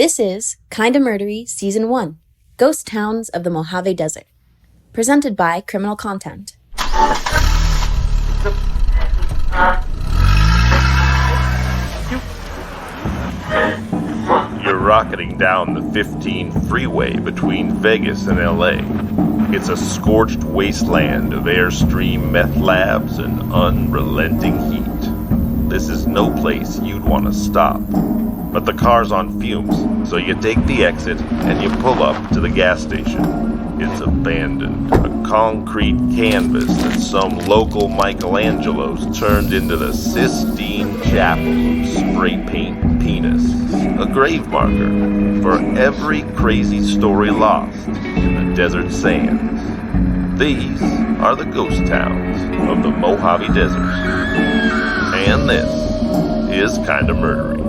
This is Kinda Murdery Season 1, Ghost Towns of the Mojave Desert, presented by Criminal Content. You're rocketing down the 15 freeway between Vegas and LA. It's a scorched wasteland of Airstream meth labs and unrelenting heat. This is no place you'd want to stop. But the car's on fumes, so you take the exit and you pull up to the gas station. It's abandoned, a concrete canvas that some local Michelangelos turned into the Sistine Chapel of spray paint penis. A grave marker for every crazy story lost in the desert sands. These are the ghost towns of the Mojave Desert. And this is Kinda Murdery.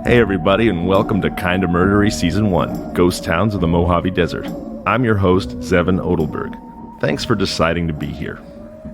Hey everybody, and welcome to Kinda Murdery Season 1, Ghost Towns of the Mojave Desert. I'm your host, Zevon Odelberg. Thanks for deciding to be here.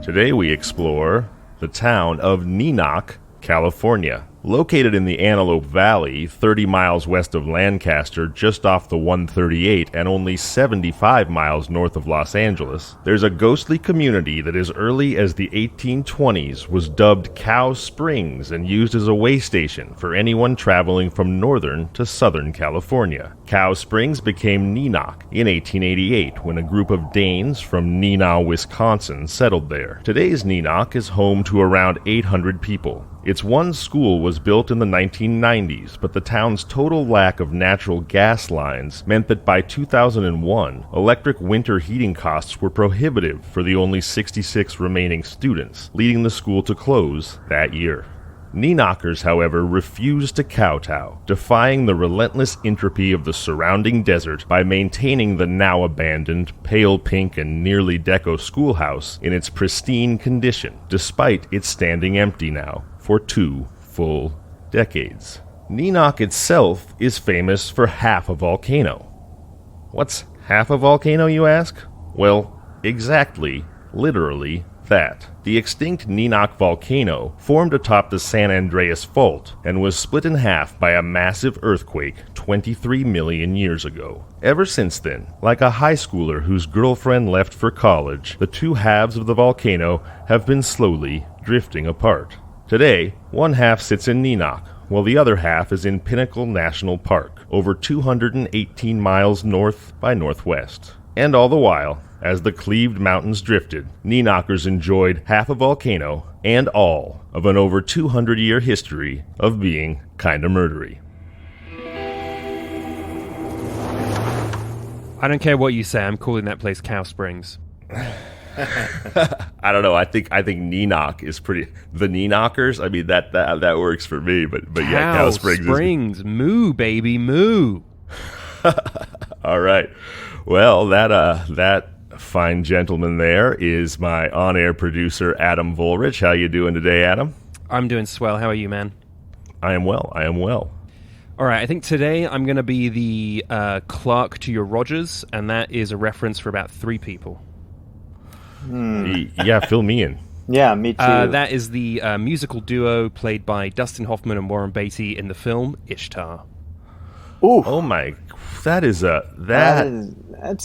Today we explore the town of Neenach, California. Located in the Antelope Valley, 30 miles west of Lancaster, just off the 138 and only 75 miles north of Los Angeles, there's a ghostly community that as early as the 1820s was dubbed Cow Springs and used as a way station for anyone traveling from northern to southern California. Cow Springs became Neenach in 1888 when a group of Danes from Neenach, Wisconsin settled there. Today's Neenach is home to around 800 people. Its one school was built in the 1990s, but the town's total lack of natural gas lines meant that by 2001, electric winter heating costs were prohibitive for the only 66 remaining students, leading the school to close that year. Neenachers, however, refused to kowtow, defying the relentless entropy of the surrounding desert by maintaining the now abandoned, pale pink and nearly deco schoolhouse in its pristine condition, despite it standing empty now for 2 full decades. Neenach itself is famous for half a volcano. What's half a volcano, you ask? Well, exactly, literally, that. The extinct Neenach volcano formed atop the San Andreas Fault and was split in half by a massive earthquake 23 million years ago. Ever since then, like a high schooler whose girlfriend left for college, the two halves of the volcano have been slowly drifting apart. Today, one half sits in Neenach, while the other half is in Pinnacle National Park, over 218 miles north by northwest. And all the while, as the cleaved mountains drifted, Neenachers enjoyed half a volcano and all of an over 200-year history of being kinda murdery. I don't care what you say, I'm calling that place Cow Springs. I don't know. I think Neenach is pretty. The Neenachers. I mean that works for me. But yeah, Cow Springs. Moo baby, moo. All right. Well, that fine gentleman there is my on-air producer Adam Volrich. How you doing today, Adam? I'm doing swell. How are you, man? I am well. All right. I think today I'm going to be the Clark to your Rogers, and that is a reference for about 3 people. Yeah, fill me in. Yeah, me too. That is the musical duo played by Dustin Hoffman and Warren Beatty in the film Ishtar. Ooh. Oh my, that's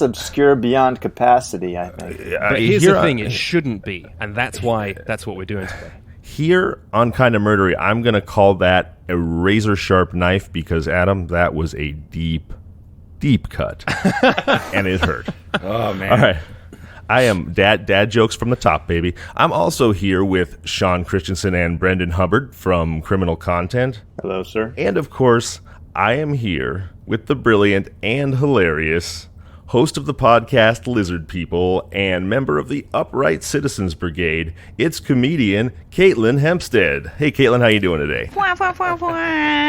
obscure beyond capacity, I think. But here's the thing, it shouldn't be, and that's what we're doing today. Here on Kinda Murdery, I'm going to call that a razor-sharp knife because, Adam, that was a deep cut, and it hurt. Oh, man. All right. I am dad jokes from the top, baby. I'm also here with Sean Christensen and Brendan Hubbard from Criminal Content. Hello, sir. And of course, I am here with the brilliant and hilarious host of the podcast Lizard People and member of the Upright Citizens Brigade. It's comedian Katelyn Hempstead. Hey, Katelyn, how you doing today? Hi.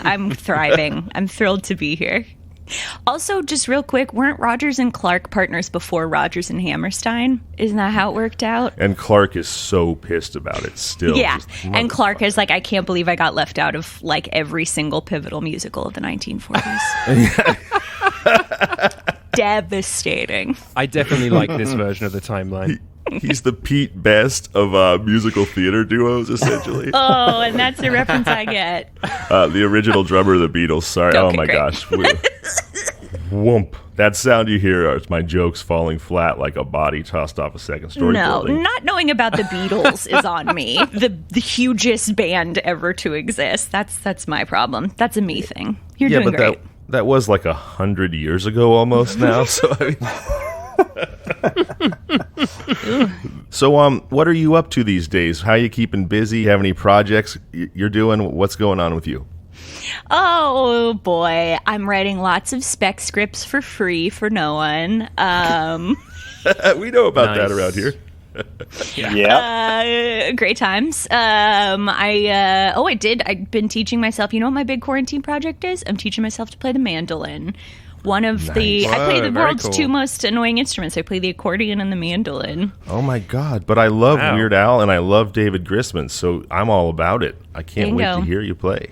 I'm thriving. I'm thrilled to be here. Also, just real quick, weren't Rogers and Clark partners before Rogers and Hammerstein? Isn't that how it worked out? And Clark is so pissed about it still. Yeah, and Clark is like, I can't believe I got left out of like every single pivotal musical of the 1940s. Devastating. I definitely like this version of the timeline. He's the Pete Best of musical theater duos, essentially. Oh, and that's the reference I get. The original drummer of the Beatles. Sorry. Okay, oh, my great. gosh. Whoomp. That sound you hear is my jokes falling flat like a body tossed off a second-story No, building. not knowing about the Beatles is on me. The hugest band ever to exist. That's my problem. That's a me thing. You're doing but great. that was like 100 years ago almost now. So, what are you up to these days? How are you keeping busy? Have any projects you're doing? What's going on with you? Oh boy, I'm writing lots of spec scripts for free for no one. We know about that Nice. around here. Yeah. Great times. I did. I've been teaching myself. You know what my big quarantine project is? I'm teaching myself to play the mandolin. One of the I play the Very world's cool. two most annoying instruments. I play the accordion and the mandolin. Oh my God! But I love Wow. Weird Al and I love David Grisman, so I'm all about it. I can't wait Bingo. to hear you play.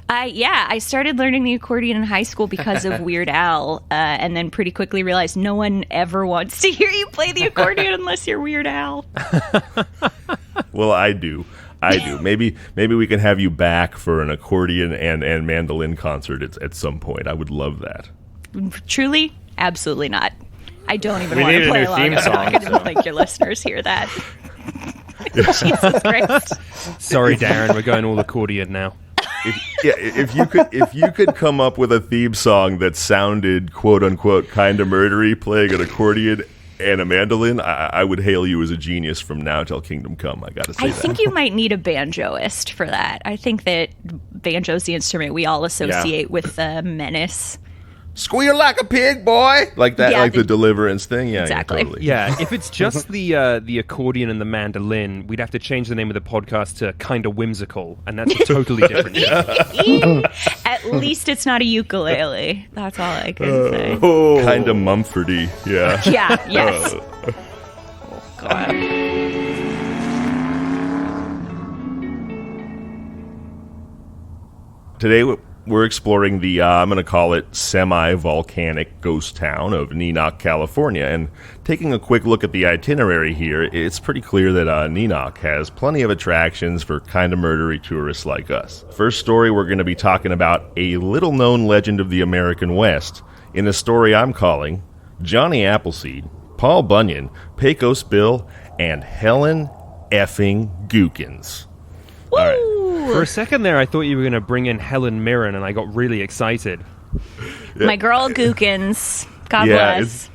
I started learning the accordion in high school because of Weird Al, and then pretty quickly realized no one ever wants to hear you play the accordion unless you're Weird Al. Well, I do. Maybe we can have you back for an accordion and mandolin concert at some point. I would love that. Truly, absolutely not. I don't even We want need to a play new along. theme I'm not song, going to so. make your listeners hear that. Jesus Christ. Sorry, Darren, we're going all accordion now. If you could come up with a theme song that sounded quote unquote kind of murdery, playing an accordion and a mandolin, I would hail you as a genius from now till kingdom come. I got to say I that. think you might need a banjoist for that. I think that banjo's the instrument we all associate with menace. Squeal like a pig, boy! Like that, Yeah, like the Deliverance thing? Yeah, Exactly. Yeah, totally. Yeah, if it's just the accordion and the mandolin, we'd have to change the name of the podcast to Kinda Whimsical, and that's a totally different show. At least it's not a ukulele. That's all I can say. Kind of Mumfordy, yeah. Yeah, yes. God. Today we're exploring the, I'm going to call it semi-volcanic ghost town of Neenach, California. And taking a quick look at the itinerary here, it's pretty clear that Neenach has plenty of attractions for kind of murdery tourists like us. First story, we're going to be talking about a little-known legend of the American West in a story I'm calling Johnny Appleseed, Paul Bunyan, Pecos Bill, and Helen effing Gookins. For a second there, I thought you were going to bring in Helen Mirren, and I got really excited. My girl Gookins. God Yeah, bless.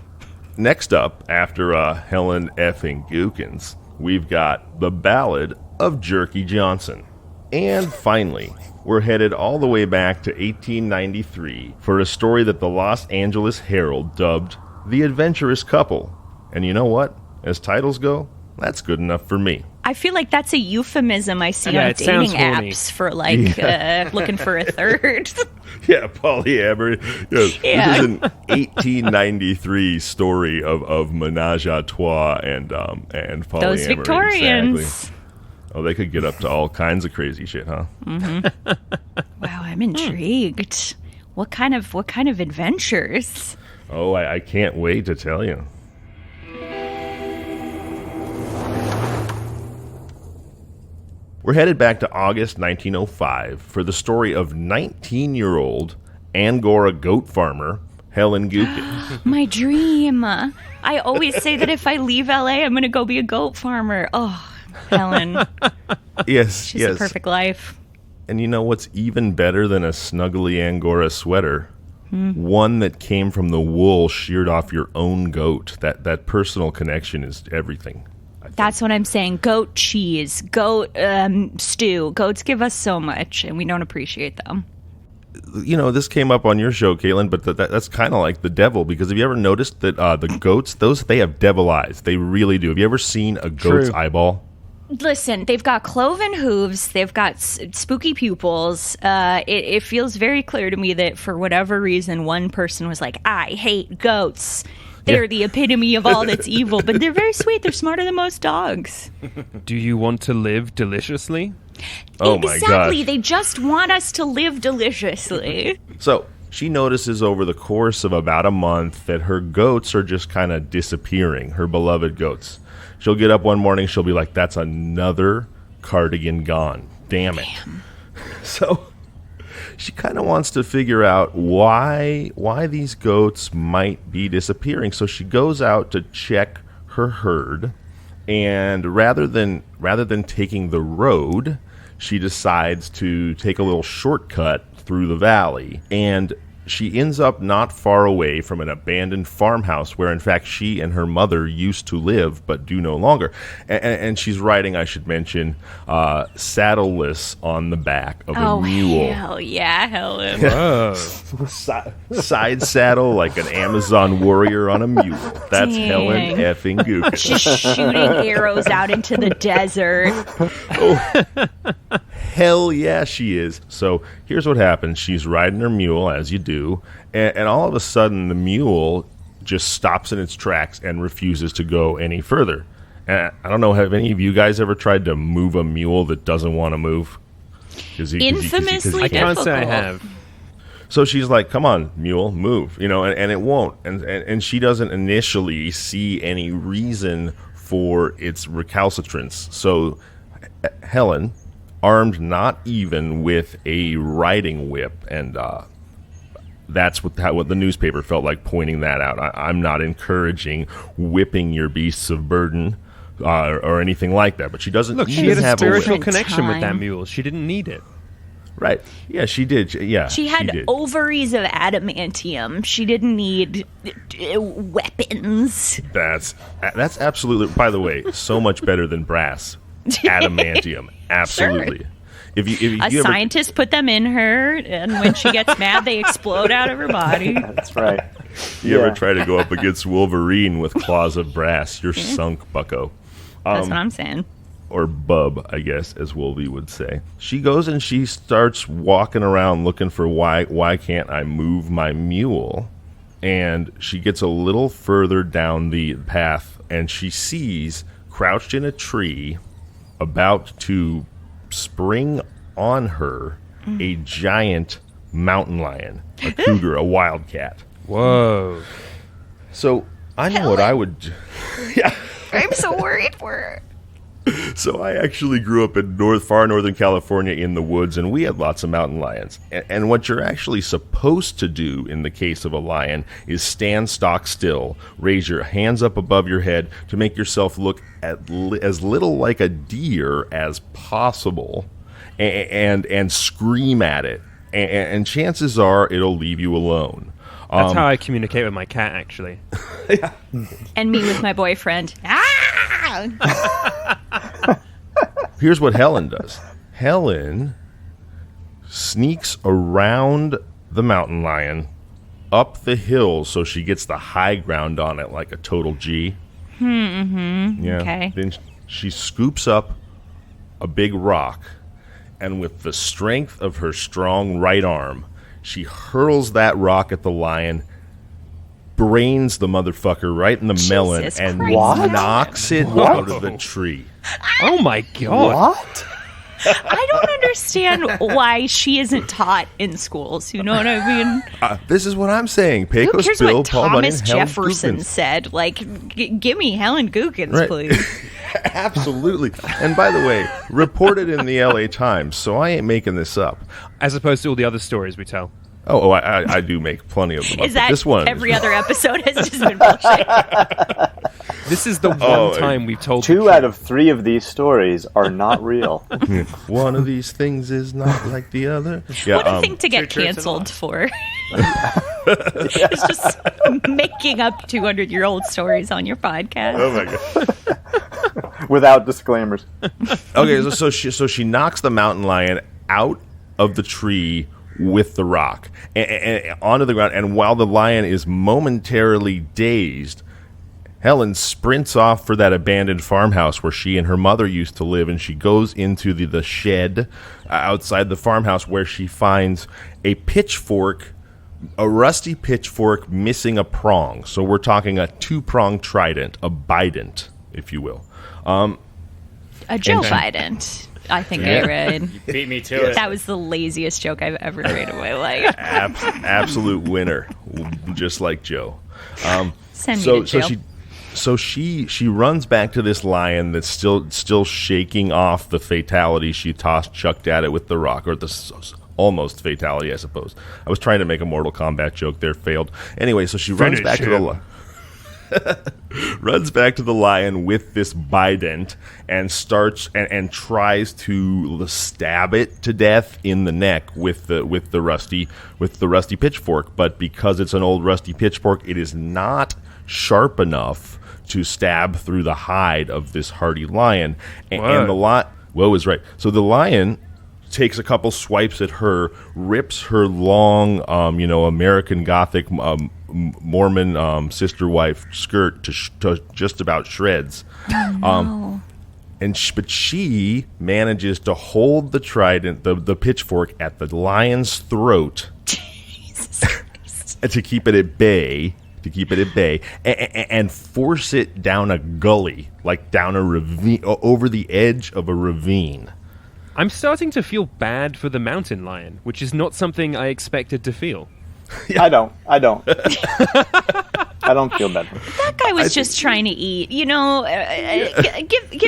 Next up, after Helen effing Gookins, we've got The Ballad of Jerky Johnson. And finally, we're headed all the way back to 1893 for a story that the Los Angeles Herald dubbed The Adventurous Couple. And you know what? As titles go, that's good enough for me. I feel like that's a euphemism I see Yeah, on it sounds dating horny. apps for looking for a third. Yeah, polyamory. Yes. Yeah. This is an 1893 story of menage a trois and polyamory. Those Victorians. Exactly. Oh, they could get up to all kinds of crazy shit, huh? Wow, I'm intrigued. What kind of adventures? Oh, I can't wait to tell you. We're headed back to August 1905 for the story of 19-year-old Angora goat farmer Helen Gookins. My dream. I always say that if I leave LA, I'm going to go be a goat farmer. Oh, Helen. Yes, She's yes. a perfect life. And you know what's even better than a snuggly Angora sweater? One that came from the wool sheared off your own goat. That personal connection is everything. That's what I'm saying. Goat cheese, goat stew. Goats give us so much, and we don't appreciate them. You know, this came up on your show, Caitlin, but that's kind of like the devil, because have you ever noticed that the goats, they have devil eyes. They really do. Have you ever seen a goat's True. eyeball? Listen, they've got cloven hooves. They've got spooky pupils. It feels very clear to me that for whatever reason, one person was like, I hate goats. They're the epitome of all that's evil, but they're very sweet. They're smarter than most dogs. Do you want to live deliciously? Oh my Exactly. gosh. They just want us to live deliciously. So, she notices over the course of about a month that her goats are just kind of disappearing, her beloved goats. She'll get up one morning, she'll be like, that's another cardigan gone. Damn it. So she kind of wants to figure out why these goats might be disappearing. So she goes out to check her herd, and rather than taking the road, she decides to take a little shortcut through the valley, and she ends up not far away from an abandoned farmhouse where, in fact, she and her mother used to live but do no longer. And she's riding, I should mention, saddleless on the back of a mule. Hell yeah, Helen. Whoa. Side saddle like an Amazon warrior on a mule. That's Dang. Helen effing Gookin. Just shooting arrows out into the desert. Hell yeah, she is. So here's what happens. She's riding her mule, as you do, and all of a sudden the mule just stops in its tracks and refuses to go any further. And I don't know, have any of you guys ever tried to move a mule that doesn't want to move? Infamously I can't say I difficult. have. So she's like, come on, mule, move. And it won't. And she doesn't initially see any reason for its recalcitrance. So Helen, armed not even with a riding whip, and that's what the newspaper felt like pointing that out. I'm not encouraging whipping your beasts of burden or anything like that, but she doesn't Look, even she had a have a spiritual whip. connection with that Time. mule. She didn't need it. Right. Yeah, she did. She had did. ovaries of adamantium. She didn't need weapons. That's absolutely, by the way, so much better than brass. Adamantium. Absolutely. Sure. If you A ever, scientist put them in her, and when she gets mad, they explode out of her body. That's right. you ever try to go up against Wolverine with claws of brass, you're sunk, bucko. That's what I'm saying. Or bub, I guess, as Wolvie would say. She goes and she starts walking around looking for why can't I move my mule? And she gets a little further down the path, and she sees, crouched in a tree, about to spring on her, a giant mountain lion, a cougar, a wildcat. Whoa. So I know what I would... Yeah. I'm so worried for her. So I actually grew up in far northern California in the woods, and we had lots of mountain lions. And what you're actually supposed to do in the case of a lion is stand stock still, raise your hands up above your head to make yourself look as little like a deer as possible, and scream at it. And chances are it'll leave you alone. That's how I communicate with my cat, actually. And me with my boyfriend. Here's what Helen does. Helen sneaks around the mountain lion, up the hill, so she gets the high ground on it like a total G. Yeah. Okay. Then she scoops up a big rock, and with the strength of her strong right arm, she hurls that rock at the lion, brains the motherfucker right in the melon, Jesus and Christ. knocks it out of the tree. Oh my god. What? I don't understand why she isn't taught in schools. You know what I mean? This is what I'm saying. Pecos Here's Bill, what Paul Bunyan, Thomas Helen Jefferson Gookins. said. Like, give me Helen Gookins, Right. please. Absolutely. And by the way, reported in the LA Times, so I ain't making this up. As opposed to all the other stories we tell. I do make plenty of them up. Is but that this one every other episode has just been bullshit? This is the one time we've told the 2 truth. out of 3 of these stories are not real. one of these things is not like the other. Yeah, What a thing to get True, true, it's canceled for. It's just making up 200-year-old stories on your podcast. oh my god. Without disclaimers. Okay, so she knocks the mountain lion out of the tree with the rock and onto the ground, and while the lion is momentarily dazed, Helen sprints off for that abandoned farmhouse where she and her mother used to live, and she goes into the shed outside the farmhouse where she finds a pitchfork, a rusty pitchfork missing a prong. So we're talking a 2-pronged trident, a bident, if you will. A Joe Biden. I think I read. You beat me to it. That was the laziest joke I've ever made in my life. Absolute winner, just like Joe. Send me to jail. So she runs back to this lion that's still shaking off the fatality she chucked at it with the rock, or the almost fatality, I suppose. I was trying to make a Mortal Kombat joke there, failed. Anyway, so she runs back to the runs back to the lion with this bident and starts and tries to stab it to death in the neck with the rusty pitchfork. But because it's an old rusty pitchfork, it is not sharp enough to stab through the hide of this hardy lion. And the Whoa is right. So the lion takes a couple swipes at her, rips her long, American Gothic Mormon sister wife skirt to just about shreds. No. But she manages to hold the trident, the pitchfork, at the lion's throat to keep it at bay. And force it down a gully, like down a ravine, over the edge of a ravine. I'm starting to feel bad for the mountain lion, which is not something I expected to feel. Yeah. I don't feel bad. That guy was just trying to eat. Give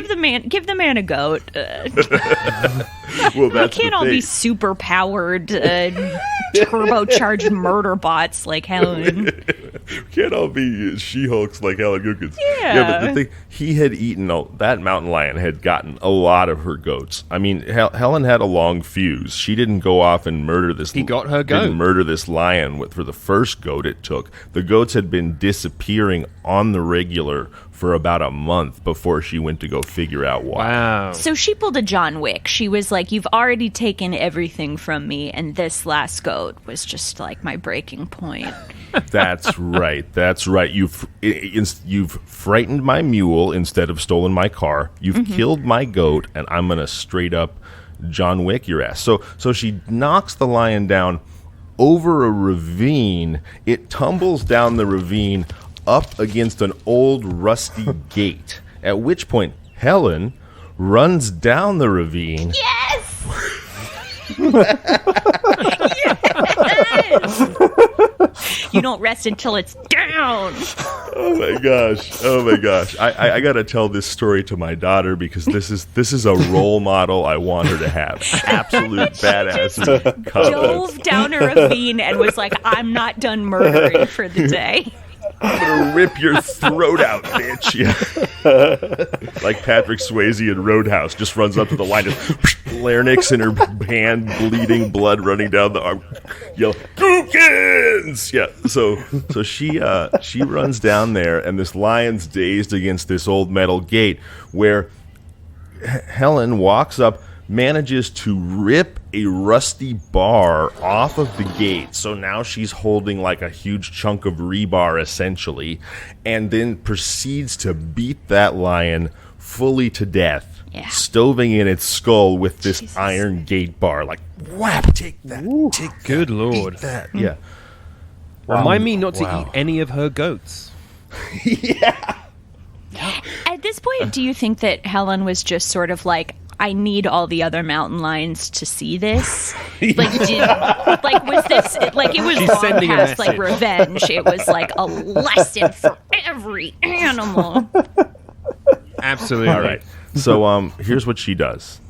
the man a goat. Well, We can't all be super powered, turbocharged murder bots like Helen. Can't all be She-Hulks like Helen Gookins. Yeah. But the thing, he had eaten that mountain lion had gotten a lot of her goats. I mean, Helen had a long fuse. She didn't go off and murder this. He got her goat. Didn't murder this lion for the first goat it took. The goats had been disappearing on the regular for about a month before she went to go figure out why. Wow. So she pulled a John Wick. She was like, "You've already taken everything from me, and this last goat was just like my breaking point." That's right. You've frightened my mule instead of stolen my car. You've killed my goat, and I'm gonna straight up John Wick your ass. So she knocks the lion down over a ravine. It tumbles down the ravine up against an old rusty gate. At which point Helen runs down the ravine. Yes. You don't rest until it's down. Oh my gosh! I gotta tell this story to my daughter because this is a role model I want her to have. Absolute badass. Dove down a ravine and was like, "I'm not done murdering for the day." I'm gonna rip your throat out, bitch. Yeah. Like Patrick Swayze in Roadhouse, just runs up to the line, just larynx in her hand, bleeding, blood running down the arm. Yell, Gookins! Yeah. So she runs down there, and this lion's dazed against this old metal gate, where Helen walks up, manages to rip a rusty bar off of the gate. So now she's holding like a huge chunk of rebar, essentially, and then proceeds to beat that lion fully to death, stoving in its skull with this iron gate bar. Like, whap, take that. Take that. Good Lord. Eat that. Yeah. Remind me not to eat any of her goats. Yeah. At this point, do you think that Helen was just sort of like, I need all the other mountain lions to see this? Was this, like, it was She's long sending a past, like, message. Revenge. It was, like, a lesson for every animal. Absolutely. All right. So here's what she does.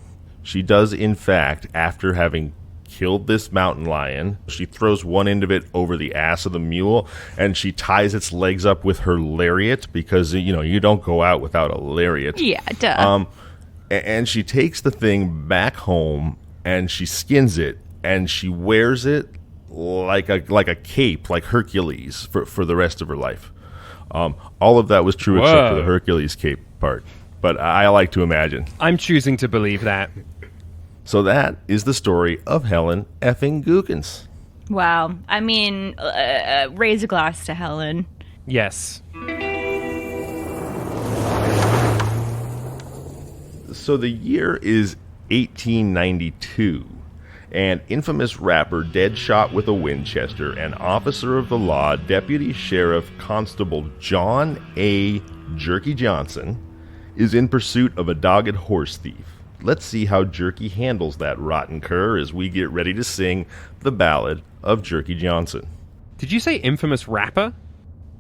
She does, in fact, after having killed this mountain lion, she throws one end of it over the ass of the mule, and she ties its legs up with her lariat, because, you don't go out without a lariat. Yeah, duh. And she takes the thing back home, and she skins it, and she wears it like a cape, like Hercules, for the rest of her life. All of that was true except for the Hercules cape part, but I like to imagine. I'm choosing to believe that. So that is the story of Helen effing Gookins. Wow. I mean, raise a glass to Helen. Yes. So the year is 1892, and infamous rapper Deadshot with a Winchester and officer of the law, Deputy Sheriff Constable John A. Jerky Johnson, is in pursuit of a dogged horse thief. let's see how Jerky handles that rotten cur as we get ready to sing the ballad of Jerky Johnson. Did you say infamous rapper?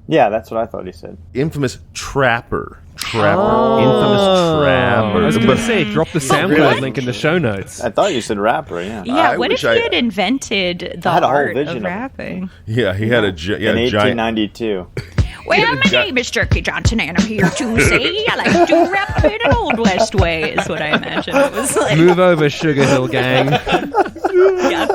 Yeah, that's what I thought he said. Infamous trapper. Infamous trapper. I was going to say, drop the SoundCloud link in the show notes. I thought you said rapper, yeah. Yeah, what if he had invented the had a whole art vision of of it. rapping? Yeah, he had a In giant... 1892. Well, my name is Jerky Johnson, and I'm here to say I like to rap in an Old West way, is what I imagine it was like. Move over, Sugar Hill Gang. Yeah,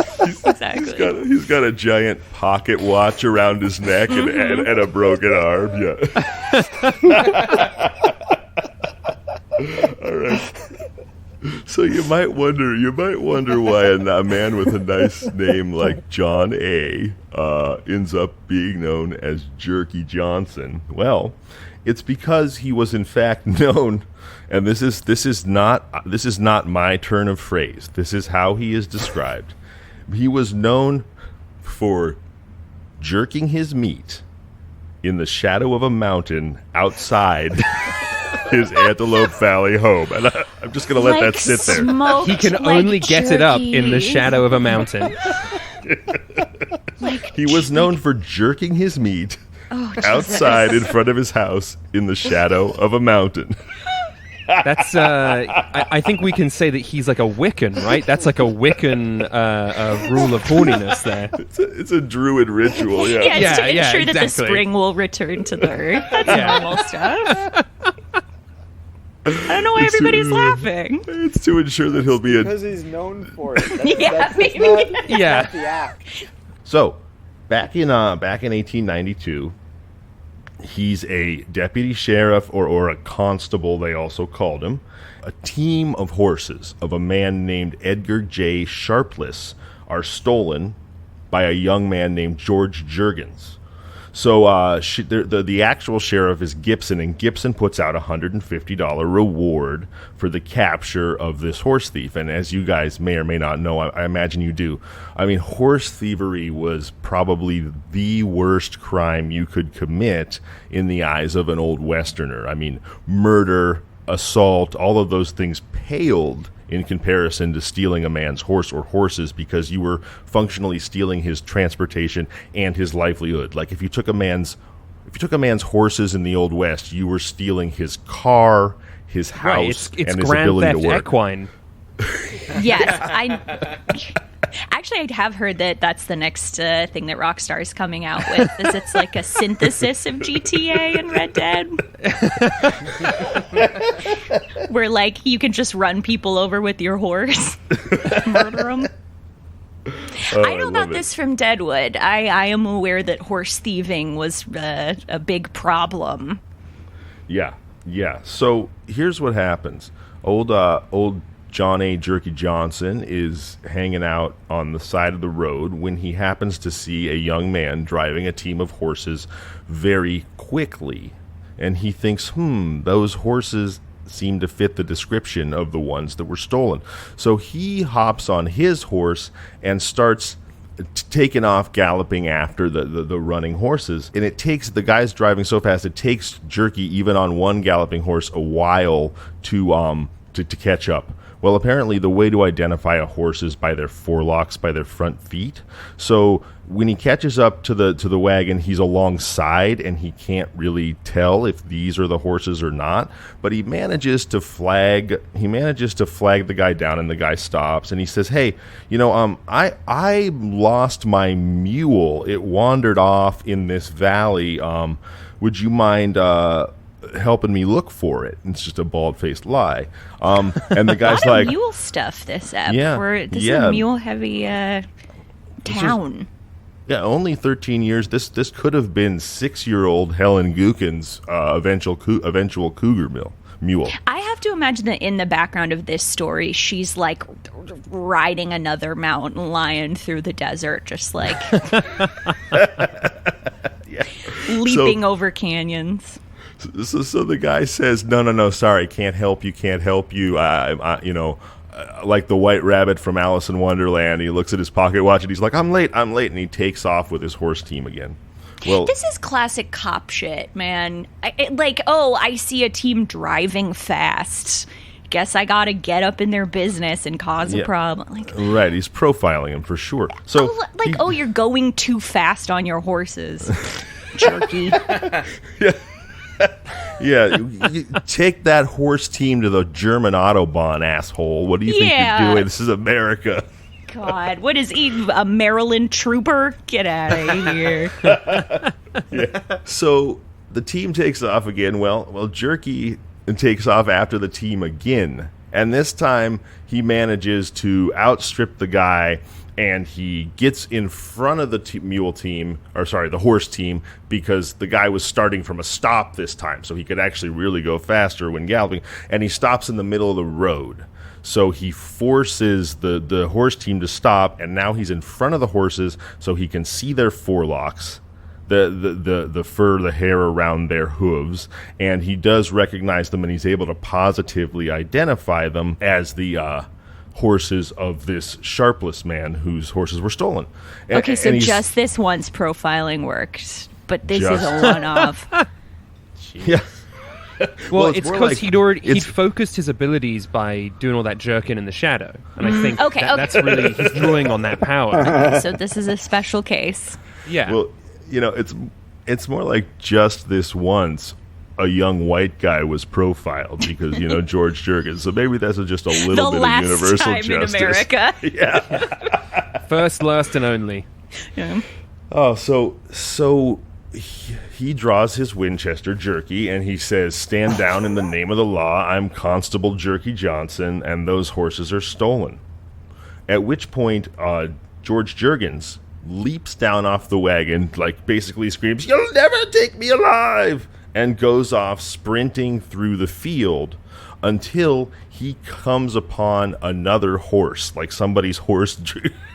exactly. He's got a giant pocket watch around his neck and a broken arm. Yeah. All right. So you might wonder why a man with a nice name like John A. Ends up being known as Jerky Johnson. Well, it's because he was in fact known, and this is not my turn of phrase. This is how he is described. He was known for jerking his meat in the shadow of a mountain outside his Antelope Valley home. And I'm just going to let that sit there. He can only get it up in the shadow of a mountain. He was known for jerking his meat outside in front of his house in the shadow of a mountain. That's, I think we can say that he's like a Wiccan, right? That's like a Wiccan rule of horniness there. It's a druid ritual, yeah. Yeah, it's to ensure that the exactly. spring will return to the earth. That's normal stuff. I don't know why everybody's laughing. It's to ensure that he'll be Because he's known for it. Yeah, maybe. Not the Yeah. act. So, back in 1892, he's a deputy sheriff or a constable, they also called him. A team of horses of a man named Edgar J. Sharpless are stolen by a young man named George Juergens. So the actual sheriff is Gibson, and Gibson puts out a $150 reward for the capture of this horse thief. And as you guys may or may not know, I imagine you do, I mean, horse thievery was probably the worst crime you could commit in the eyes of an old Westerner. I mean, murder, assault, all of those things paled in comparison to stealing a man's horse or horses, because you were functionally stealing his transportation and his livelihood. Like if you took a man's horses in the Old West, you were stealing his car, his house, Right, it's and his Grand ability Theft to work. Equine. Yes, actually, I have heard that that's the next thing that Rockstar is coming out with. Is it's like a synthesis of GTA and Red Dead, where like you can just run people over with your horse, murder them. I know about this from Deadwood. I am aware that horse thieving was a big problem. Yeah. So here's what happens. Old John A. Jerky Johnson is hanging out on the side of the road when he happens to see a young man driving a team of horses very quickly. And he thinks, those horses seem to fit the description of the ones that were stolen. So he hops on his horse and starts taking off galloping after the running horses. And it takes, the guy's driving so fast, it takes Jerky, even on one galloping horse, a while to catch up. Well, apparently the way to identify a horse is by their forelocks, by their front feet. So when he catches up to the wagon, he's alongside and he can't really tell if these are the horses or not. But he manages to flag the guy down, and the guy stops and he says, "Hey, I lost my mule. It wandered off in this valley. Would you mind helping me look for it?" And it's just a bald-faced lie. And the guy's a lot like, of mule stuff this ep. Yeah, This is a mule-heavy town. yeah, only 13 years. This could have been 6-year-old Helen Gookin's eventual cougar mule. I have to imagine that in the background of this story, she's like riding another mountain lion through the desert, just like leaping over canyons. So the guy says, no, sorry, can't help you. I like the White Rabbit from Alice in Wonderland. He looks at his pocket watch and he's like, I'm late, and he takes off with his horse team again. Well, This is classic cop shit, man. I see a team driving fast. guess I gotta get up in their business and cause a problem. Like, right, he's profiling him for sure. So, you're going too fast on your horses, jerky. Yeah, you take that horse team to the German Autobahn, asshole. What do you think you're doing? This is America. God, what is he, a Maryland trooper? Get out of here. So the team takes off again. Well, Jerky takes off after the team again. And this time he manages to outstrip the guy, and he gets in front of the the horse team, because the guy was starting from a stop this time, so he could actually really go faster when galloping, and he stops in the middle of the road. So he forces the horse team to stop, and now he's in front of the horses so he can see their forelocks, the fur, the hair around their hooves, and he does recognize them, and he's able to positively identify them as the horses of this sharpless man whose horses were stolen. Okay, so just this once profiling worked, but this is a one-off. Yeah. Well, it's because he'd focused his abilities by doing all that jerking in the shadow, and I think that's really, he's drawing on that power. Okay, so this is a special case. Yeah. Well, it's more like just this once a young white guy was profiled, because George Jerkins. So maybe that's just a little bit of universal time justice in America. Yeah. First, last, and only. Yeah. Oh, so he draws his Winchester, Jerky, and he says, "Stand down in the name of the law. I'm Constable Jerky Johnson, and those horses are stolen." At which point, George Jergens leaps down off the wagon, basically screams, "You'll never take me alive!" and goes off sprinting through the field until he comes upon another horse, like somebody's horse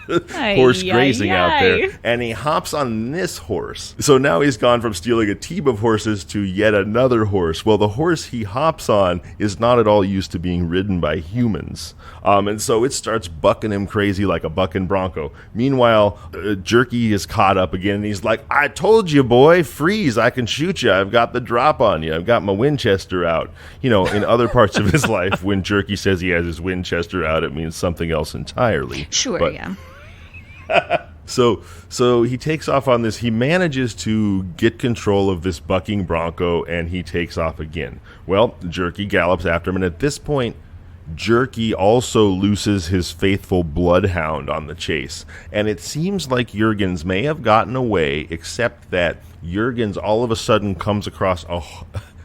grazing out there, and he hops on this horse. So now he's gone from stealing a team of horses to yet another horse. Well, the horse he hops on is not at all used to being ridden by humans, and so it starts bucking him crazy like a bucking bronco. Meanwhile, Jerky is caught up again, and he's like, "I told you, boy, freeze, I can shoot you. I've got the drop on you. I've got my Winchester out." In other parts of his life, when Jerky says he has his Winchester out, it means something else entirely. Sure, yeah. So he takes off on this. He manages to get control of this bucking bronco, and he takes off again. Well, Jerky gallops after him, and at this point, Jerky also looses his faithful bloodhound on the chase. And it seems like Jurgens may have gotten away, except that Jurgens all of a sudden comes across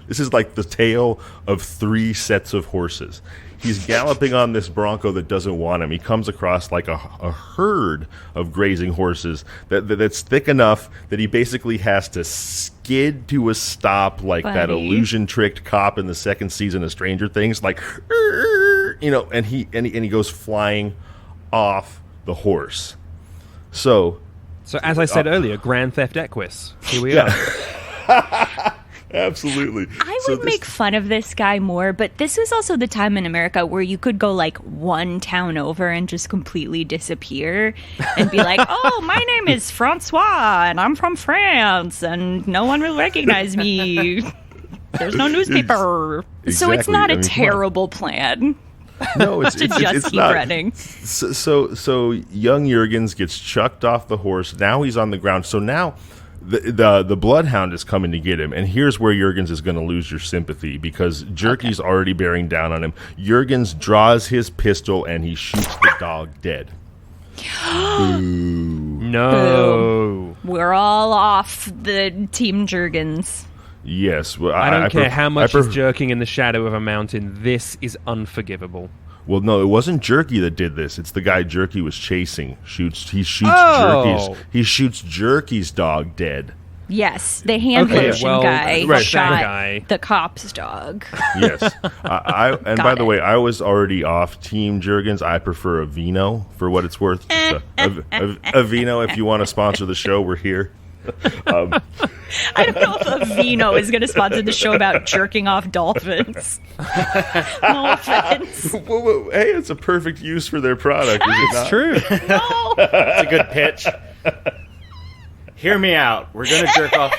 this is like the tale of 3 sets of horses. He's galloping on this bronco that doesn't want him. He comes across like a herd of grazing horses that's thick enough that he basically has to skid to a stop, like that illusion-tricked cop in the 2nd season of Stranger Things, and he goes flying off the horse. So as I said earlier, Grand Theft Equus. Here we are. Absolutely. I would make fun of this guy more, but this was also the time in America where you could go one town over and just completely disappear and be like, "Oh, my name is Francois and I'm from France and no one will recognize me. There's no newspaper." Exactly. So it's not a terrible plan. No, it's to just keep not. running. So young Jurgens gets chucked off the horse. Now he's on the ground. So now the bloodhound is coming to get him, and here's where Jurgens is going to lose your sympathy, because Jerky's already bearing down on him. Jurgens draws his pistol and he shoots the dog dead. No. Boom. We're all off the Team Jurgens. Yes. Well, I don't care how much he's jerking in the shadow of a mountain. This is unforgivable. Well, no, it wasn't Jerky that did this. It's the guy Jerky was chasing. He shoots Jerky's dog dead. Yes, the hand lotion guy shot the cop's dog. Yes. By the way, I was already off Team Jurgens. I prefer a vino for what it's worth. A vino, if you want to sponsor the show, we're here. I don't know if a vino is going to sponsor the show about jerking off dolphins. No offense. Well, hey, it's a perfect use for their product. Is it not? True. No. It's a good pitch. Hear me out. We're going to jerk off.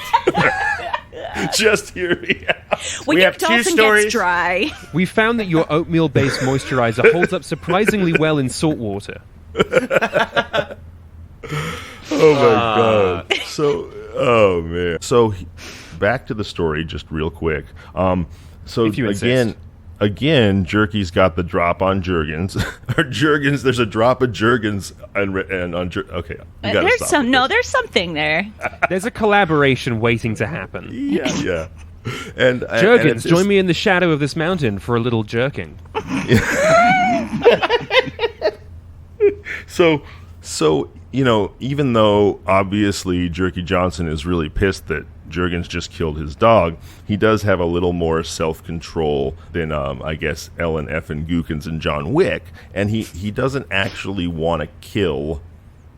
Just hear me out. When We your have two dolphin stories. gets dry. We found that your oatmeal-based moisturizer holds up surprisingly well in salt water. Oh my god. So, oh man. So, back to the story, just real quick. So If you insist. again, Jerky's got the drop on Jurgens. Or Jurgens, there's a drop of Jurgens and on okay. You gotta There's stop some. with No, this. there's something there. There's a collaboration waiting to happen. Yeah. And Jurgens, join me in the shadow of this mountain for a little jerking. So, you know, even though obviously Jerky Johnson is really pissed that Jurgens just killed his dog, he does have a little more self-control than, I guess, Ellen Effin Gookins and John Wick, and he doesn't actually want to kill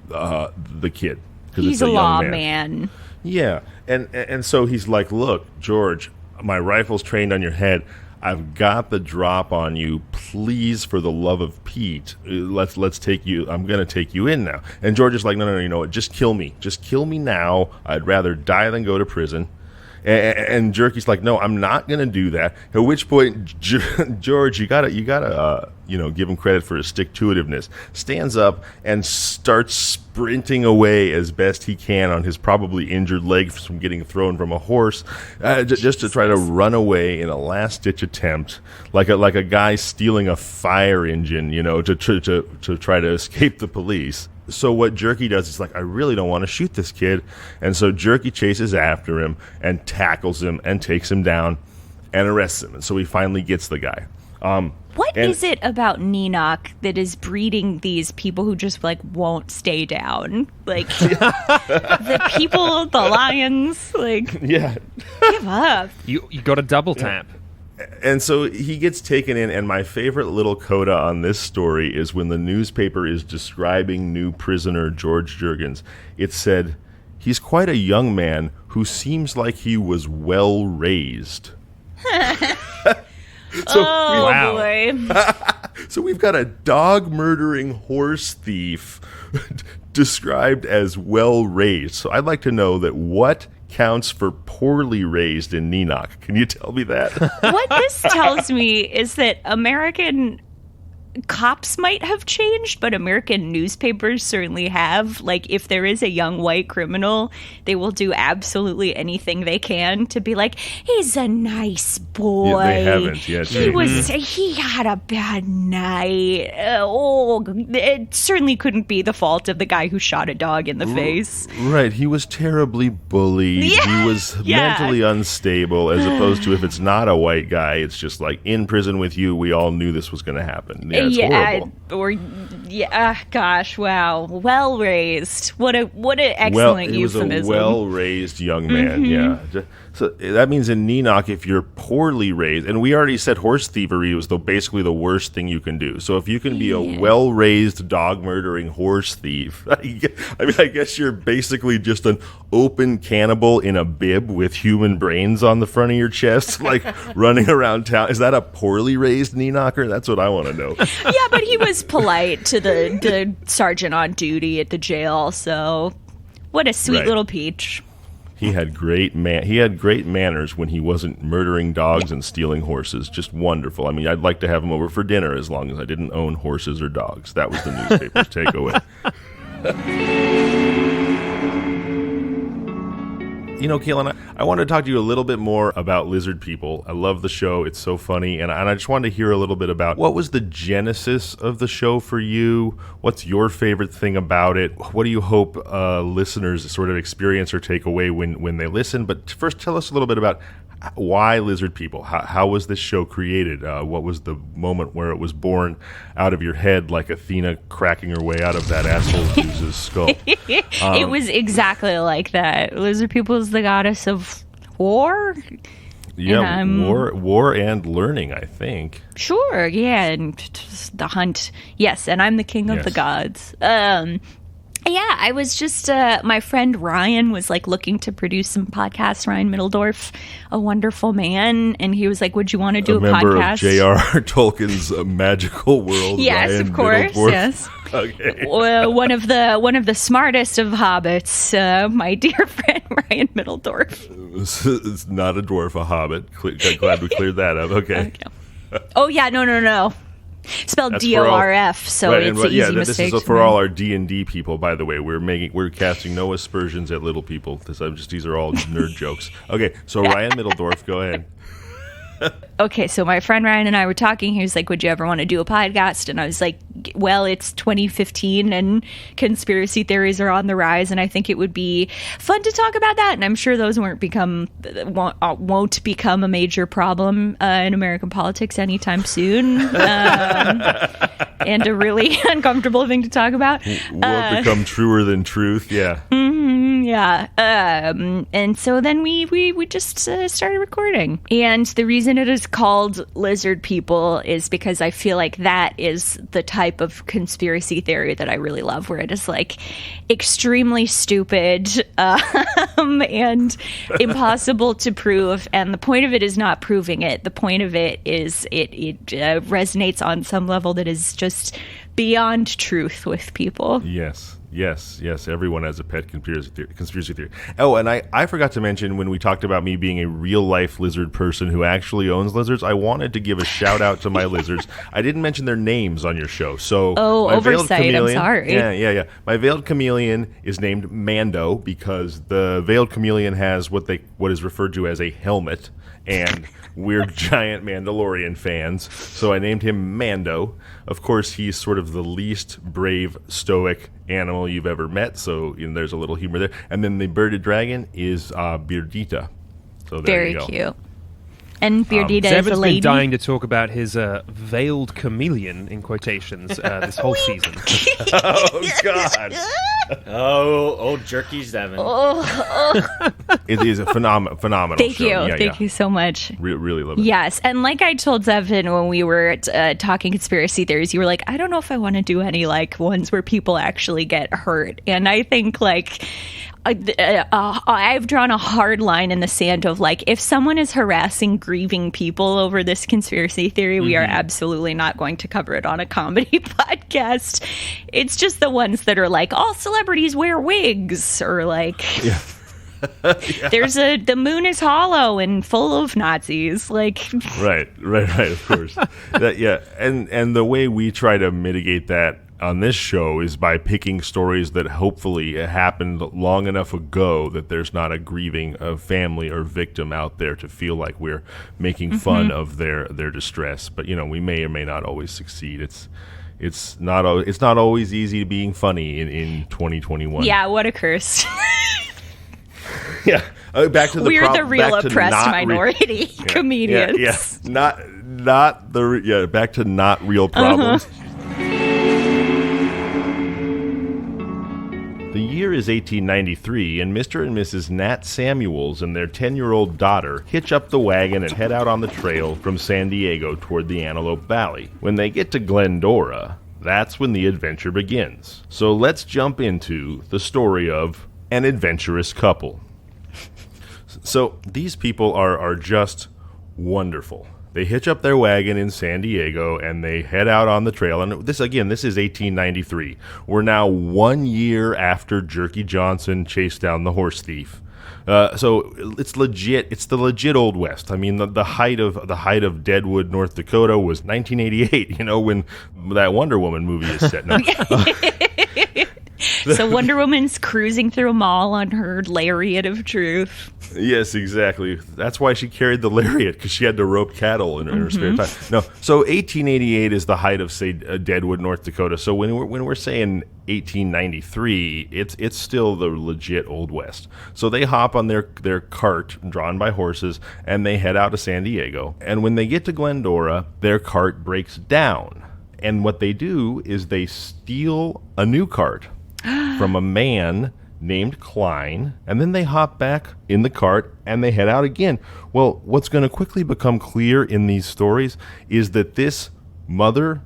the kid. 'Cause He's it's a young lawman. Yeah, and so he's like, look, George, my rifle's trained on your head. I've got the drop on you. Please, for the love of Pete, let's take you. I'm gonna take you in now. And George is like, no, you know what? Just kill me. Just kill me now. I'd rather die than go to prison. And Jerky's like, no, I'm not gonna do that. At which point, George, you gotta, give him credit for his stick-to-itiveness. Stands up and starts sprinting away as best he can on his probably injured leg from getting thrown from a horse, just to try to run away in a last-ditch attempt, like a guy stealing a fire engine, to try to escape the police. So what Jerky does is like, I really don't want to shoot this kid. And so Jerky chases after him and tackles him and takes him down and arrests him. And so he finally gets the guy. What is it about Neenach that is breeding these people who just like won't stay down? Like the people, the lions, like Yeah. give up. You got a double tap. And so he gets taken in, and my favorite little coda on this story is when the newspaper is describing new prisoner George Jurgens. It said, he's quite a young man who seems like he was well raised. Oh boy. So we've got a dog-murdering horse thief described as well raised. So I'd like to know that what counts for poorly raised in Neenach. Can you tell me that? What this tells me is that American cops might have changed, but American newspapers certainly have. Like, if there is a young white criminal, they will do absolutely anything they can to be like, he's a nice boy. Yeah, they haven't yet. He had a bad night. It certainly couldn't be the fault of the guy who shot a dog in the face. Right, he was terribly bullied. Yeah, He was yeah. mentally unstable, as opposed to if it's not a white guy, it's just like, in prison with you, we all knew this was going to happen. Yeah, it's horrible. Gosh, wow. Well raised. What an excellent he was euphemism. a well-raised young man, yeah. So that means in Neenach, if you're poorly raised, and we already said horse thievery was basically the worst thing you can do. So if you can be a well-raised dog-murdering horse thief, I guess you're basically just an open cannibal in a bib with human brains on the front of your chest, like running around town. Is that a poorly raised Neenacher? That's what I want to know. Yeah, but he was polite to the sergeant on duty at the jail, so what a sweet Right. little peach. He had great manners when he wasn't murdering dogs and stealing horses. Just wonderful. I mean, I'd like to have him over for dinner as long as I didn't own horses or dogs. That was the newspaper's takeaway. You know, Katelyn, I wanted to talk to you a little bit more about lizard people. I love the show. It's so funny. And I just wanted to hear a little bit about what was the genesis of the show for you? What's your favorite thing about it? What do you hope listeners sort of experience or take away when they listen? But first, tell us a little bit about why lizard people? How was this show created? What was the moment where it was born out of your head, like Athena cracking her way out of that asshole Zeus's skull? It was exactly like that. Lizard people is the goddess of war. Yeah, And, war and learning, I think. Sure, yeah, and the hunt. Yes, and I'm the king of Yes. the gods. Yeah, I was just, my friend Ryan was like looking to produce some podcasts, Ryan Middledorf, a wonderful man. And he was like, would you want to do a member podcast? of J.R.R. Tolkien's magical world. Yes, Ryan of course. Middledorf. Yes. Okay. One of the smartest of hobbits, my dear friend Ryan Middledorf. It's not a dwarf, a hobbit. Glad we cleared that up. Okay. Oh yeah, no. Spelled That's for all- DORF, so Right, it's and an easy this mistake. is for all our D&D people, by the way. We're casting no aspersions at little people. These are all nerd jokes. Okay, so Ryan Middledorf, go ahead. Okay, so my friend Ryan and I were talking. He was like, would you ever want to do a podcast? And I was like, well, it's 2015 and conspiracy theories are on the rise, and I think it would be fun to talk about that. And I'm sure those won't become a major problem in American politics anytime soon. And a really uncomfortable thing to talk about. Won't become truer than truth, yeah. Yeah. And so then we just started recording. And the reason it is called Lizard People is because I feel like that is the type of conspiracy theory that I really love, where it is like extremely stupid and impossible to prove. And the point of it is not proving it. The point of it is it resonates on some level that is just beyond truth with people. Yes. Everyone has a pet conspiracy theory. Oh, and I forgot to mention when we talked about me being a real-life lizard person who actually owns lizards, I wanted to give a shout-out to my lizards. I didn't mention their names on your show. So my oversight. veiled I'm sorry. Yeah. My veiled chameleon is named Mando because the veiled chameleon has what is referred to as a helmet, and we're giant Mandalorian fans, so I named him Mando. Of course, he's sort of the least brave, stoic animal you've ever met, so there's a little humor there. And then the bearded dragon is Beardita. So there Very you go. cute. And Beardita is a Zevon's lady. been dying to talk about his veiled chameleon, in quotations, this whole season. Oh, God. Oh, jerky Zevon. It is a phenomenal Thank show. you. Yeah, Thank you so much. Really love it. Yes, and like I told Zevon when we were talking conspiracy theories, you were like, I don't know if I want to do any like ones where people actually get hurt. And I think like I've drawn a hard line in the sand of like, if someone is harassing grieving people over this conspiracy theory, we are absolutely not going to cover it on a comedy podcast. It's just the ones that are like, all celebrities wear wigs, or like the moon is hollow and full of Nazis. Like Right, of course. And the way we try to mitigate that on this show is by picking stories that hopefully happened long enough ago that there's not a grieving family or victim out there to feel like we're making fun of their distress. But we may or may not always succeed. It's not always easy being funny in 2021. yeah, what a curse. Yeah. Back to the We're the real oppressed minority comedians. Back to not real problems. The year is 1893, and Mr. and Mrs. Nat Samuels and their 10-year-old daughter hitch up the wagon and head out on the trail from San Diego toward the Antelope Valley. When they get to Glendora, that's when the adventure begins. So let's jump into the story of an adventurous couple. So these people are just wonderful. They hitch up their wagon in San Diego and they head out on the trail. And this is 1893. We're now 1 year after Jerky Johnson chased down the horse thief. So it's legit. It's the legit Old West. I mean, the height of Deadwood, North Dakota was 1988. When that Wonder Woman movie is set. No. So Wonder Woman's cruising through a mall on her lariat of truth. Yes, exactly. That's why she carried the lariat, because she had to rope cattle in her spare time. No, so 1888 is the height of, say, Deadwood, North Dakota. So when we're saying 1893, it's still the legit Old West. So they hop on their cart drawn by horses and they head out to San Diego. And when they get to Glendora, their cart breaks down. And what they do is they steal a new cart from a man named Klein, and then they hop back in the cart and they head out again. Well, what's going to quickly become clear in these stories is that this mother,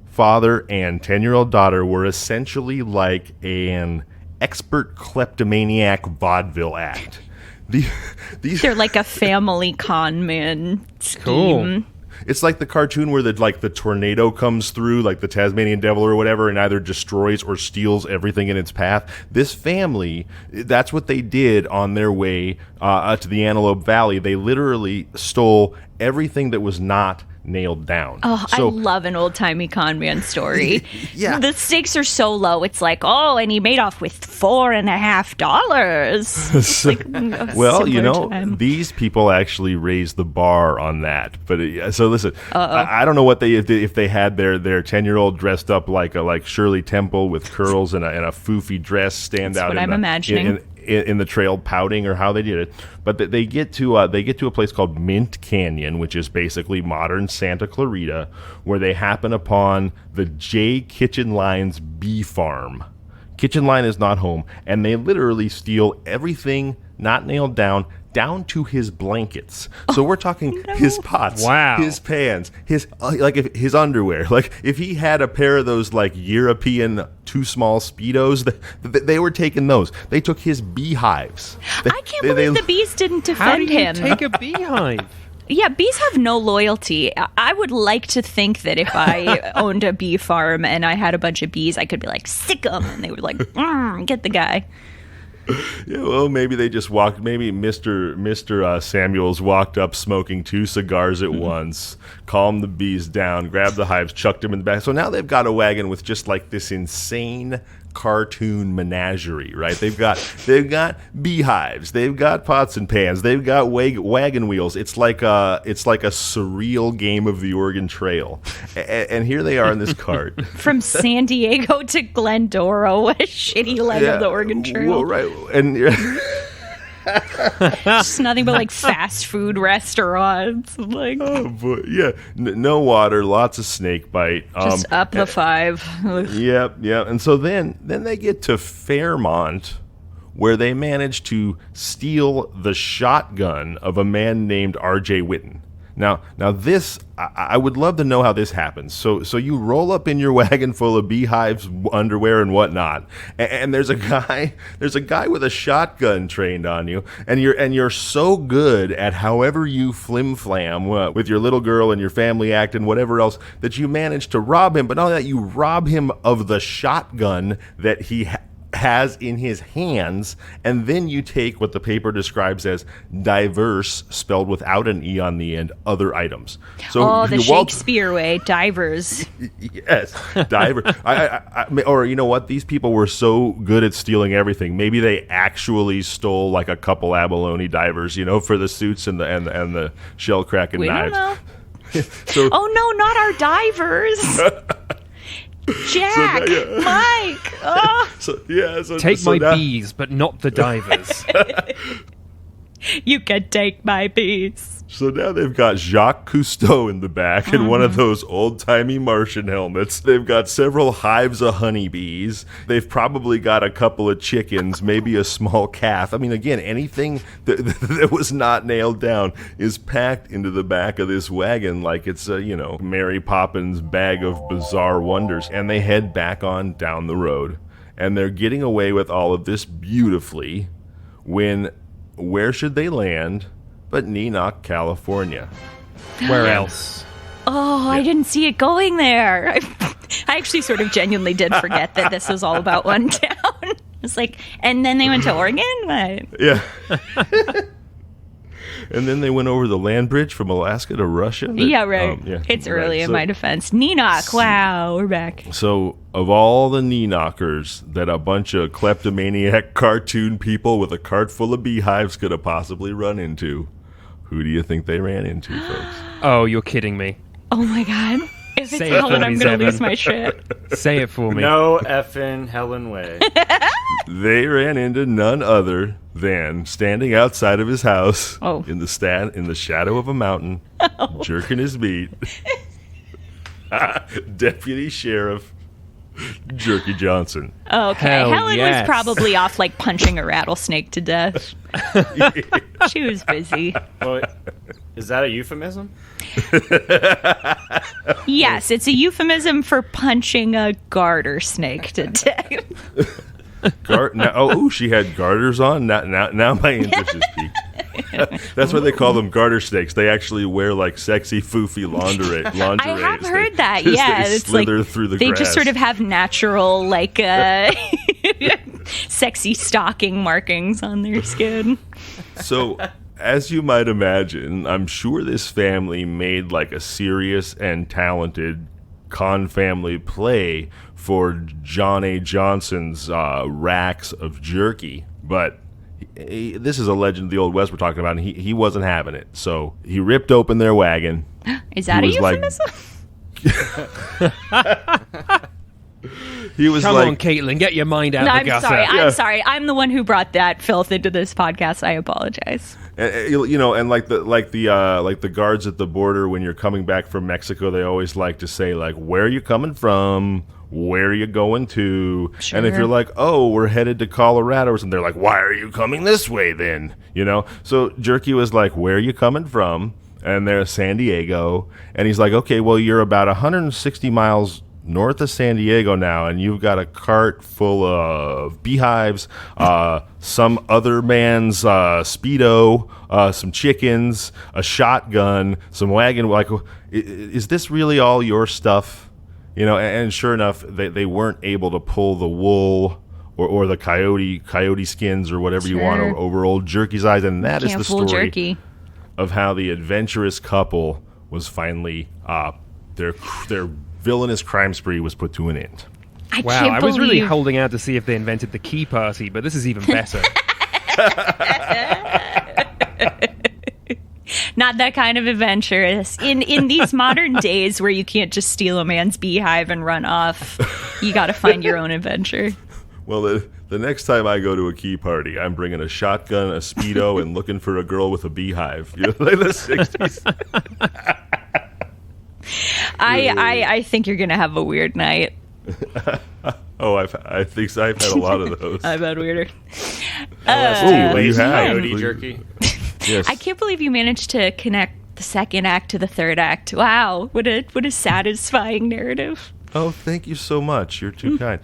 father and 10-year-old daughter were essentially like an expert kleptomaniac vaudeville act. They're like a family con man scheme. Cool. It's like the cartoon where the tornado comes through, like the Tasmanian devil or whatever, and either destroys or steals everything in its path. This family, that's what they did on their way to the Antelope Valley. They literally stole everything that was not nailed down. Oh, I love an old-timey con man story. Yeah. The stakes are so low. It's like, oh, and he made off with $4.50. Well, these people actually raised the bar on that. But so listen, I don't know what if they had their 10-year-old dressed up like Shirley Temple with curls and a foofy dress stand That's out. what I'm imagining. In the trail pouting, or how they did it. But they get to a place called Mint Canyon, which is basically modern Santa Clarita, where they happen upon the J. Kitchen Line's bee farm. Kitchen Line is not home, and they literally steal everything not nailed down to his blankets. So we're talking his pots, Wow. his pans, his his underwear. Like if he had a pair of those like European too small Speedos, they were taking those. They took his beehives. I can't believe the bees didn't How do defend you him. take a beehive? Yeah, bees have no loyalty. I would like to think that if I owned a bee farm and I had a bunch of bees, I could be like, sick 'em, and they would like, get the guy. Yeah, well, maybe they just walked. Maybe Mr. Samuels walked up smoking 2 cigars at once, calmed the bees down, grabbed the hives, chucked them in the back. So now they've got a wagon with just like this insane cartoon menagerie, right? They've got beehives, they've got pots and pans, they've got wagon wheels. It's like a surreal game of the Oregon Trail, and here they are in this cart. From San Diego to Glendora, what a shitty leg of the Oregon Trail. Well, right, and Just nothing but like fast food restaurants. Like, oh boy, yeah, no water, lots of snake bite. just up the 5. Yep. And so then they get to Fairmont, where they manage to steal the shotgun of a man named R.J. Whitten. Now this, I would love to know how this happens. So you roll up in your wagon full of beehives, underwear, and whatnot, and there's a guy with a shotgun trained on you, and you're so good at however you flim flam with your little girl and your family act and whatever else that you manage to rob him. But not only that, you rob him of the shotgun that he has in his hands, and then you take what the paper describes as diverse, spelled without an E on the end, other items. So the Shakespeare way, divers. Yes, diver. Or you know what? These people were so good at stealing everything. Maybe they actually stole like a couple abolone divers, for the suits and the shell cracking knives. Don't know. Oh no, not our divers. Jack, Mike. Oh. Take my bees, but not the divers. You can take my bees. So now they've got Jacques Cousteau in the back in one of those old-timey Martian helmets. They've got several hives of honeybees. They've probably got a couple of chickens, maybe a small calf. I mean, again, anything that was not nailed down is packed into the back of this wagon like it's a, Mary Poppins bag of bizarre wonders. And they head back on down the road. And they're getting away with all of this beautifully when, where should they land but Neenach, California? Where else? Oh, yeah. I didn't see it going there. I actually sort of genuinely did forget that this was all about one town. It's like, and then they went to Oregon? What? Yeah. And then they went over the land bridge from Alaska to Russia. Yeah, right. It's early in my defense. Neenach, wow, we're back. So, of all the Neenachers that a bunch of kleptomaniac cartoon people with a cart full of beehives could have possibly run into, who do you think they ran into, folks? Oh, you're kidding me. Oh my god. If it's Say Helen, I'm going to Zevon. lose my shit. Say it for me. No effing Helen way. They ran into none other than standing outside of his house in the shadow of a mountain, jerking his meat, Deputy Sheriff Jerky Johnson. Okay, Hell Helen yes. was probably off like punching a rattlesnake to death. She was busy. Well, is that a euphemism? Yes, it's a euphemism for punching a garter snake to death. She had garters on. Now my interest is piqued. That's why they call them garter snakes. They actually wear like sexy, foofy lingerie. I have heard that. Yeah, they it's like slither through the they grass. just sort of have natural, like, sexy stocking markings on their skin. So, as you might imagine, I'm sure this family made like a serious and talented Con family play for John A. Johnson's racks of jerky, but this is a legend of the Old West we're talking about, and he wasn't having it. So he ripped open their wagon. Is that a euphemism? He was Come like, on, Caitlin, get your mind out No, the I'm gutter. sorry. I'm sorry. I'm the one who brought that filth into this podcast. I apologize. and like the guards at the border when you're coming back from Mexico, they always like to say like, "Where are you coming from? Where are you going to?" Sure. And if you're like, "Oh, we're headed to Colorado," or something, they're like, "Why are you coming this way then?" So Jerky was like, "Where are you coming from?" And they're San Diego, and he's like, "Okay, well, you're about 160 miles north of San Diego now, and you've got a cart full of beehives, some other man's Speedo, some chickens, a shotgun, some wagon. Like, is this really all your stuff?" And sure enough, they weren't able to pull the wool or the coyote skins or whatever you want over old Jerky's eyes, and that is the story Jerky. of how the adventurous couple was finally their villainous crime spree was put to an end. Wow, can't I was really believe- holding out to see if they invented the key party, but this is even better. Not that kind of adventurous. In these modern days where you can't just steal a man's beehive and run off, you got to find your own adventure. Well, the next time I go to a key party, I'm bringing a shotgun, a Speedo, and looking for a girl with a beehive. Like the 60s. I think you're gonna have a weird night. Oh, I think so. I've had a lot of those. I've had weirder. Oh, you have. Coyote jerky. Yes. I can't believe you managed to connect the second act to the third act. Wow, what a satisfying narrative. Oh, thank you so much. You're too kind.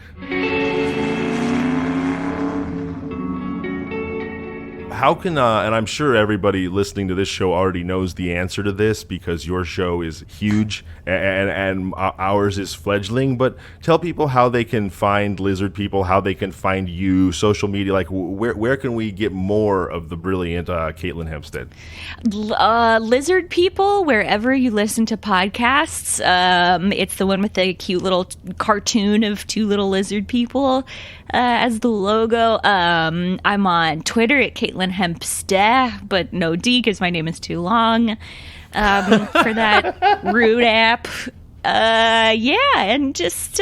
How can, and I'm sure everybody listening to this show already knows the answer to this because your show is huge and ours is fledgling, but tell people how they can find Lizard People, how they can find you, social media, like where can we get more of the brilliant Katelyn Hempstead? Lizard People, wherever you listen to podcasts. It's the one with the cute little cartoon of two little lizard people as the logo. I'm on Twitter at Katelyn Hempstead, but no D because my name is too long for that rude app. And just,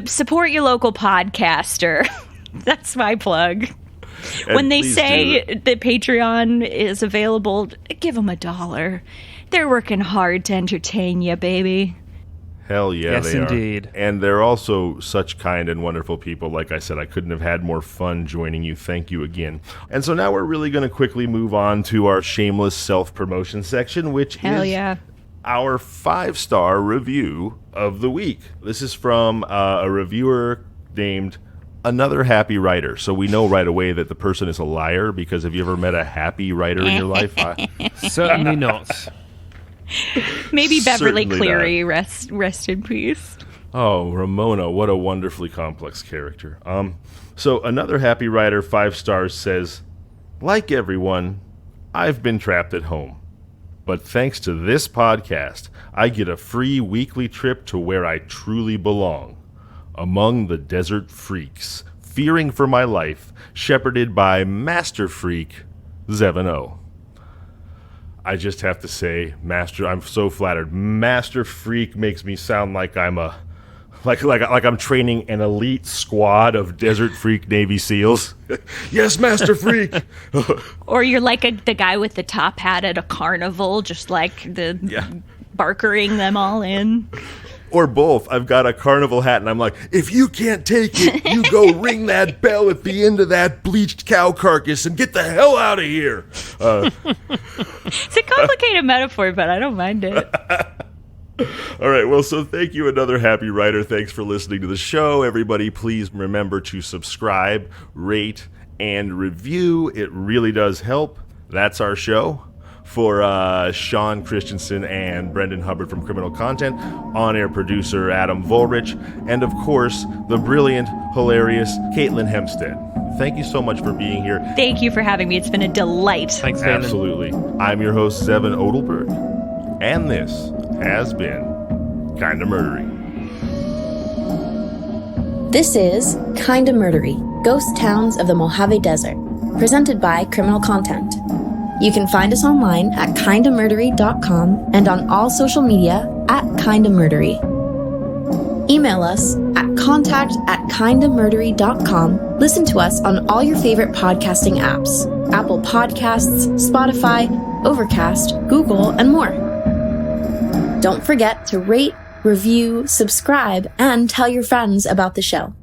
support your local podcaster. That's my plug. And When they please say do that Patreon is available, give them $1. They're working hard to entertain you, baby. Hell yeah, Yes, they indeed. are. And they're also such kind and wonderful people. Like I said, I couldn't have had more fun joining you. Thank you again. And so now we're really going to quickly move on to our shameless self-promotion section, which Hell is yeah. our 5-star review of the week. This is from a reviewer named Another Happy Writer. So we know right away that the person is a liar, because have you ever met a happy writer in your life? Certainly not. Maybe Beverly Certainly Cleary, rest in peace. Oh, Ramona, what a wonderfully complex character. So Another Happy Writer, 5 stars, says, like everyone, I've been trapped at home. But thanks to this podcast, I get a free weekly trip to where I truly belong. Among the desert freaks, fearing for my life, shepherded by master freak, Zevon O. I just have to say, I'm so flattered. Master Freak makes me sound like I'm like I'm training an elite squad of Desert Freak Navy SEALs. Yes, Master Freak. Or you're like the guy with the top hat at a carnival, just like barkering them all in. Or both. I've got a carnival hat, and I'm like, if you can't take it, you go ring that bell at the end of that bleached cow carcass and get the hell out of here. It's a complicated metaphor, but I don't mind it. All right, well, so thank you, another happy writer. Thanks for listening to the show. Everybody, please remember to subscribe, rate, and review. It really does help. That's our show. For Sean Christensen and Brendan Hubbard from Criminal Content, on-air producer Adam Volrich, and of course, the brilliant, hilarious Katelyn Hempstead. Thank you so much for being here. Thank you for having me. It's been a delight. Thanks, Katelyn. Absolutely. I'm your host, Zevon Odelberg, and this has been Kinda Murdery. This is Kinda Murdery, Ghost Towns of the Mojave Desert, presented by Criminal Content. You can find us online at kindamurdery.com and on all social media at kindamurdery. Email us at contact@kindamurdery.com. Listen to us on all your favorite podcasting apps: Apple Podcasts, Spotify, Overcast, Google, and more. Don't forget to rate, review, subscribe, and tell your friends about the show.